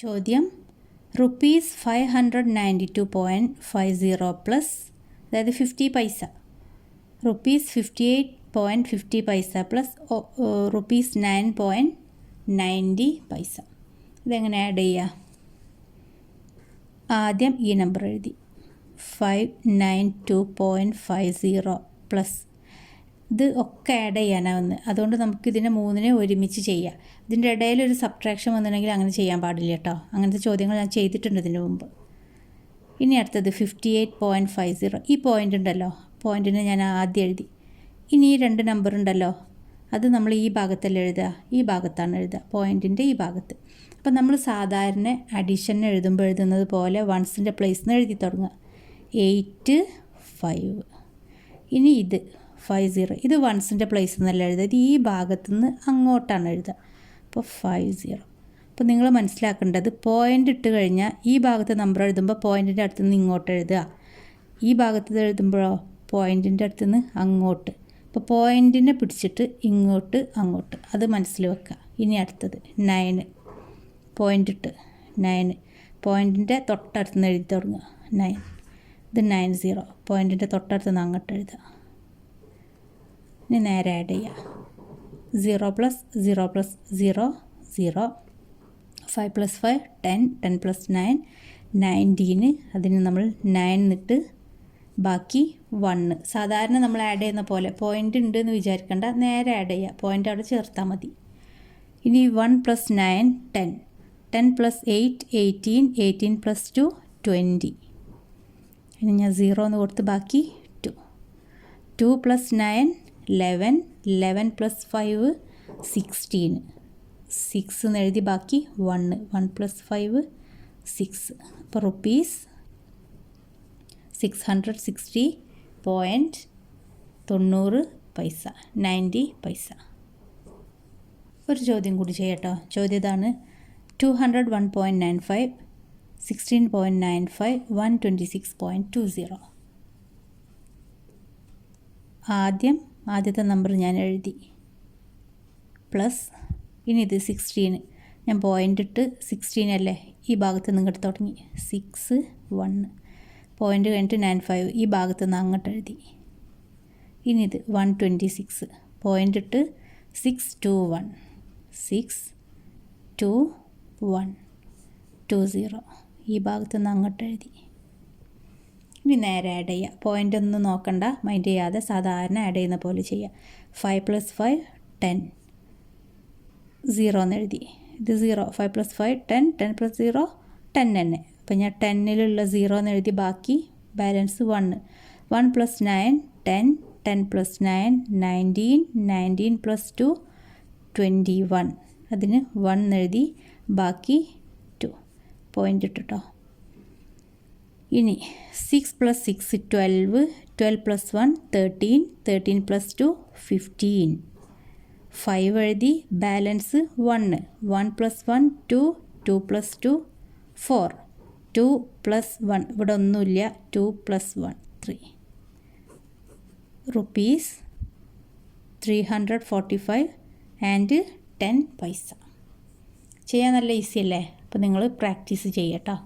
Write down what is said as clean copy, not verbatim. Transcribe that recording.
ചോദ്യം rupees 592.50 plus അതായത് 50 പൈസ റുപ്പീസ് 58.50 പൈസ പ്ലസ് റുപ്പീസ് 9.90 പൈസ. ഇതെങ്ങനെ ആഡ് ചെയ്യുക? ആദ്യം ഈ നമ്പർ എഴുതി 592.50 പ്ലസ് ഇത് ഒക്കെ ആഡ് ചെയ്യാനാവുന്നത്. അതുകൊണ്ട് നമുക്കിതിനെ മൂന്നിനെ ഒരുമിച്ച് ചെയ്യാം. ഇതിൻ്റെ ഇടയിൽ ഒരു സബ്ട്രാക്ഷൻ വന്നിട്ടുണ്ടെങ്കിൽ അങ്ങനെ ചെയ്യാൻ പാടില്ല കേട്ടോ. അങ്ങനത്തെ ചോദ്യങ്ങൾ ഞാൻ ചെയ്തിട്ടുണ്ട് ഇതിന് മുമ്പ്. ഇനി അടുത്തത് 58.50. ഈ പോയിൻ്റ് ഉണ്ടല്ലോ, പോയിൻറ്റിനെ ഞാൻ ആദ്യം എഴുതി. ഇനി ഈ രണ്ട് നമ്പർ ഉണ്ടല്ലോ, അത് നമ്മൾ ഈ ഭാഗത്തല്ല എഴുതുക, ഈ ഭാഗത്താണ് എഴുതുക, പോയിൻറ്റിൻ്റെ ഈ ഭാഗത്ത്. അപ്പം നമ്മൾ സാധാരണ അഡീഷൻ എഴുതുന്നത് പോലെ വൺസിൻ്റെ പ്ലേസിൽ നിന്ന് എഴുതി തുടങ്ങുക. 8 5. ഇനി ഇത് 50, ഇത് വൺസിൻ്റെ പ്ലേസിൽ നിന്നല്ല എഴുതുക, ഇത് ഈ ഭാഗത്തുനിന്ന് അങ്ങോട്ടാണ് എഴുതുക. അപ്പോൾ 50. അപ്പോൾ നിങ്ങൾ മനസ്സിലാക്കേണ്ടത് പോയിൻ്റ് ഇട്ട് കഴിഞ്ഞാൽ ഈ ഭാഗത്ത് നമ്പർ എഴുതുമ്പോൾ പോയിൻറ്റിൻ്റെ അടുത്ത് നിന്ന് ഇങ്ങോട്ട് എഴുതുക, ഈ ഭാഗത്ത് എഴുതുമ്പോഴോ പോയിൻറ്റിൻ്റെ അടുത്ത് നിന്ന് അങ്ങോട്ട്. അപ്പോൾ പോയിൻറ്റിനെ പിടിച്ചിട്ട് ഇങ്ങോട്ട് അങ്ങോട്ട്, അത് മനസ്സിൽ വെക്കുക. ഇനി അടുത്തത് 9, പോയിൻ്റ് ഇട്ട് 9, പോയിൻറ്റിൻ്റെ തൊട്ടടുത്ത് നിന്ന് എഴുതി തുടങ്ങുക 9. ഇത് 90, പോയിൻറ്റിൻ്റെ തൊട്ടടുത്ത് നിന്ന് അങ്ങോട്ട് എഴുതുക. ഇനി നേരെ ആഡ് ചെയ്യുക. 0 + 0 + 0 0, 5 + 5 10, 10 + 9 19. അതിന് നമ്മൾ 9 എന്നിട്ട് ബാക്കി 1. സാധാരണ നമ്മൾ ആഡ് ചെയ്യുന്ന പോലെ പോയിൻ്റ് ഉണ്ട് എന്ന് വിചാരിക്കേണ്ട, നേരെ ആഡ് ചെയ്യുക, പോയിൻ്റ് അവിടെ ചേർത്താൽ മതി. ഇനി 1 + 9 10, 10 + 8 18, 18 + 2 20. ഇനി ഞാൻ 0 എന്ന് കൊടുത്ത് ബാക്കി 2. 2 + 9 11, 11 + 5 16, 6 എന്ന് എഴുതി ബാക്കി 1, 1 + 5 6. അപ്പോൾ റുപ്പീസ് 660.90 പൈസ, 90 പൈസ. ഒരു ചോദ്യം കൂടി ചെയ്യട്ടോ. ചോദ്യം ഇതാണ്: 201.95, 16.95, 126.20. ആദ്യത്തെ നമ്പർ ഞാൻ എഴുതി പ്ലസ്. ഇനി ഇത് 16, ഞാൻ പോയിൻ്റ് ഇട്ട് 16 അല്ലേ, ഈ ഭാഗത്ത് നിന്ന് ഇങ്ങോട്ട് തുടങ്ങി 6 1, പോയിൻ്റ് കഴിഞ്ഞിട്ട് 95, ഈ ഭാഗത്ത് നിന്ന് അങ്ങോട്ട് എഴുതി. ഇനി ഇത് 126, പോയിൻ്റ് ഇട്ട് 6 2 1, 6 2 1 20, ഈ ഭാഗത്ത് നിന്ന് അങ്ങോട്ട് എഴുതി. ഇനി നേരെ ആഡ് ചെയ്യുക. പോയിൻ്റ് ഒന്നും നോക്കണ്ട, മൈൻഡ് ചെയ്യാതെ സാധാരണ ആഡ് ചെയ്യുന്ന പോലെ ചെയ്യുക. 5 + 5 10, 0 എന്ന് എഴുതി. ഇത് 0, 5 + 5 10, 10 + 0 10 തന്നെ. അപ്പം ഞാൻ 10-ലുള്ള 0 എന്ന് എഴുതി, ബാക്കി ബാലൻസ് 1. 1 + 9 10, 10 + 9 19, 19 + 2 21. അതിന് 1 എന്ന് എഴുതി, ബാക്കി 2, പോയിൻ്റ് ഇട്ടിട്ടോ. ഇനി 6 + 6 12, 12 + 1 13, 13 + 2 15. 5 എഴുതി, ബാലൻസ് 1. 1 + 1 2, 2 + 2 4, 2 + 1 ഇവിടെ ഒന്നുമില്ല, 2 + 1 3. റുപ്പീസ് 345.10 പൈസ. ചെയ്യാൻ നല്ല ഈസി അല്ലേ? അപ്പോൾ നിങ്ങൾ പ്രാക്ടീസ് ചെയ്യട്ടോ.